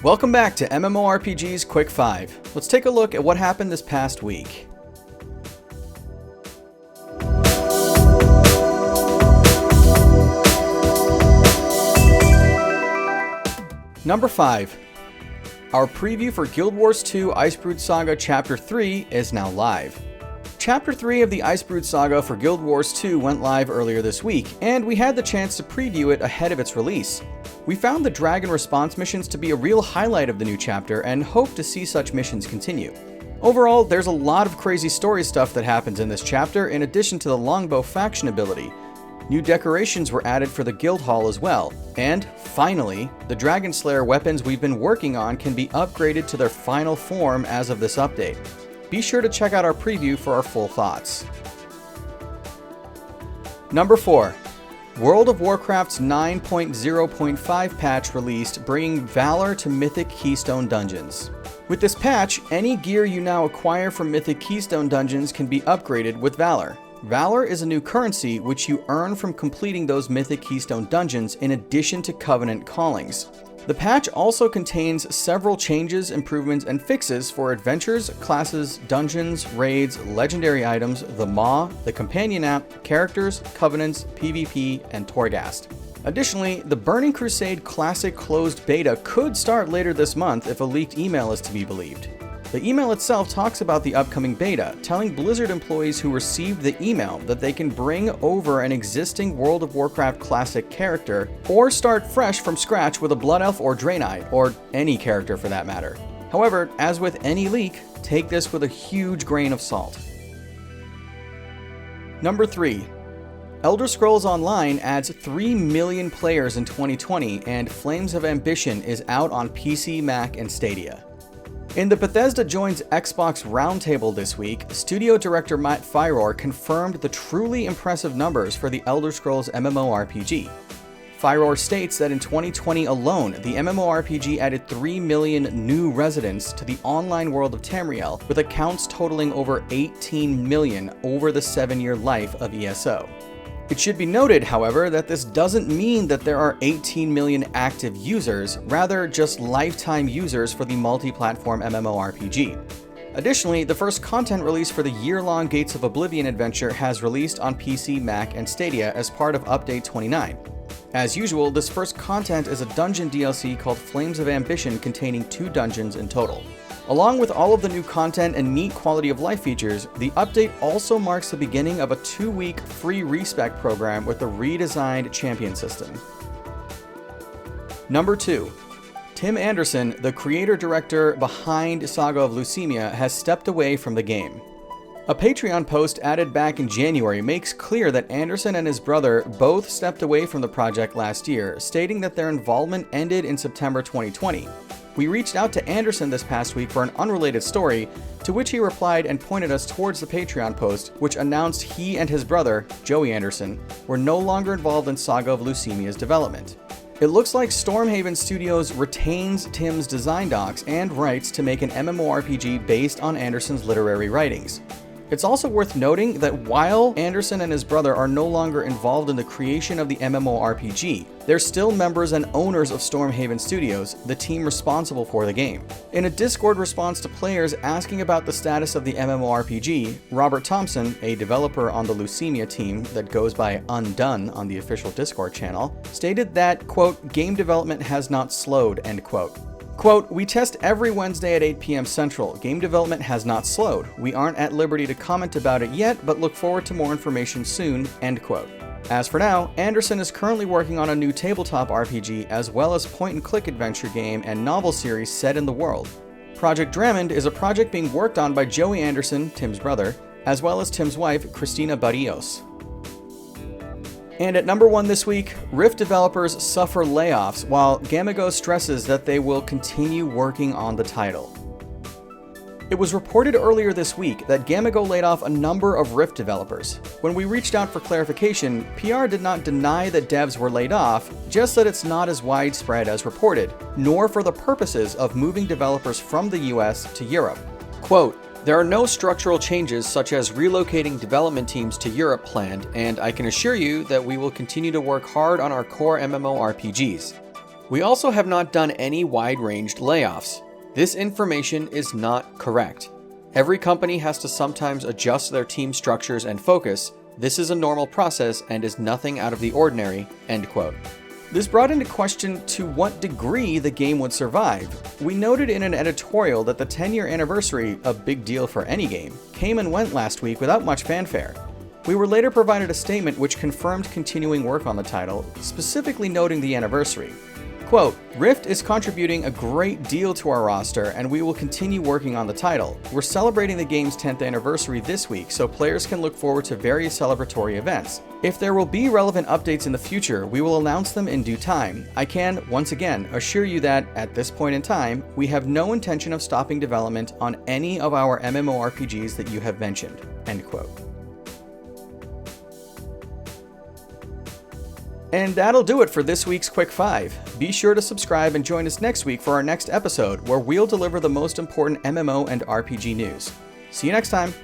Welcome back to MMORPG's Quick 5. Let's take a look at what happened this past week. Number 5. Our preview for Guild Wars 2 Icebrood Saga Chapter 3 is now live. Chapter 3 of the Icebrood Saga for Guild Wars 2 went live earlier this week, and we had the chance to preview it ahead of its release. We found the Dragon Response missions to be a real highlight of the new chapter and hope to see such missions continue. Overall, there's a lot of crazy story stuff that happens in this chapter in addition to the Longbow faction ability. New decorations were added for the Guild Hall as well, and finally, the Dragon Slayer weapons we've been working on can be upgraded to their final form as of this update. Be sure to check out our preview for our full thoughts. Number 4. World of Warcraft's 9.0.5 patch released, bringing Valor to Mythic Keystone Dungeons. With this patch, any gear you now acquire from Mythic Keystone Dungeons can be upgraded with Valor. Valor is a new currency which you earn from completing those Mythic Keystone Dungeons in addition to Covenant callings. The patch also contains several changes, improvements, and fixes for adventures, classes, dungeons, raids, legendary items, the Maw, the companion app, characters, covenants, PvP, and Torghast. Additionally, the Burning Crusade Classic closed beta could start later this month if a leaked email is to be believed. The email itself talks about the upcoming beta, telling Blizzard employees who received the email that they can bring over an existing World of Warcraft Classic character, or start fresh from scratch with a Blood Elf or Draenei, or any character for that matter. However, as with any leak, take this with a huge grain of salt. Number 3. Elder Scrolls Online adds 3 million players in 2020, and Flames of Ambition is out on PC, Mac, and Stadia. In the Bethesda Joins Xbox Roundtable this week, studio director Matt Firor confirmed the truly impressive numbers for the Elder Scrolls MMORPG. Firor states that in 2020 alone, the MMORPG added 3 million new residents to the online world of Tamriel, with accounts totaling over 18 million over the 7-year life of ESO. It should be noted, however, that this doesn't mean that there are 18 million active users, rather just lifetime users for the multi-platform MMORPG. Additionally, the first content release for the year-long Gates of Oblivion adventure has released on PC, Mac, and Stadia as part of Update 29. As usual, this first content is a dungeon DLC called Flames of Ambition containing 2 dungeons in total. Along with all of the new content and neat quality of life features, the update also marks the beginning of a 2-week free respec program with the redesigned champion system. Number 2. Tim Anderson, the creator-director behind Saga of Leucemia, has stepped away from the game. A Patreon post added back in January makes clear that Anderson and his brother both stepped away from the project last year, stating that their involvement ended in September 2020. We reached out to Anderson this past week for an unrelated story, to which he replied and pointed us towards the Patreon post, which announced he and his brother, Joey Anderson, were no longer involved in Saga of Leucemia's development. It looks like Stormhaven Studios retains Tim's design docs and rights to make an MMORPG based on Anderson's literary writings. It's also worth noting that while Anderson and his brother are no longer involved in the creation of the MMORPG, they're still members and owners of Stormhaven Studios, the team responsible for the game. In a Discord response to players asking about the status of the MMORPG, Robert Thompson, a developer on the Leucemia team that goes by Undone on the official Discord channel, stated that, quote, "game development has not slowed," end quote. Quote, "We test every Wednesday at 8 p.m. Central. Game development has not slowed. We aren't at liberty to comment about it yet, but look forward to more information soon," end quote. As for now, Anderson is currently working on a new tabletop RPG as well as point-and-click adventure game and novel series set in the world. Project Drummond is a project being worked on by Joey Anderson, Tim's brother, as well as Tim's wife, Cristina Barrios. And at number 1 this week, Rift developers suffer layoffs while Gamigo stresses that they will continue working on the title. It was reported earlier this week that Gamigo laid off a number of Rift developers. When we reached out for clarification, PR did not deny that devs were laid off, just that it's not as widespread as reported, nor for the purposes of moving developers from the US to Europe. Quote, "There are no structural changes such as relocating development teams to Europe planned, and I can assure you that we will continue to work hard on our core MMORPGs. We also have not done any wide-ranged layoffs. This information is not correct. Every company has to sometimes adjust their team structures and focus. This is a normal process and is nothing out of the ordinary." End quote. This brought into question to what degree the game would survive. We noted in an editorial that the 10-year anniversary, a big deal for any game, came and went last week without much fanfare. We were later provided a statement which confirmed continuing work on the title, specifically noting the anniversary. Quote, "Rift is contributing a great deal to our roster, and we will continue working on the title. We're celebrating the game's 10th anniversary this week, so players can look forward to various celebratory events. If there will be relevant updates in the future, we will announce them in due time. I can, once again, assure you that, at this point in time, we have no intention of stopping development on any of our MMORPGs that you have mentioned." End quote. And that'll do it for this week's Quick 5. Be sure to subscribe and join us next week for our next episode, where we'll deliver the most important MMO and RPG news. See you next time!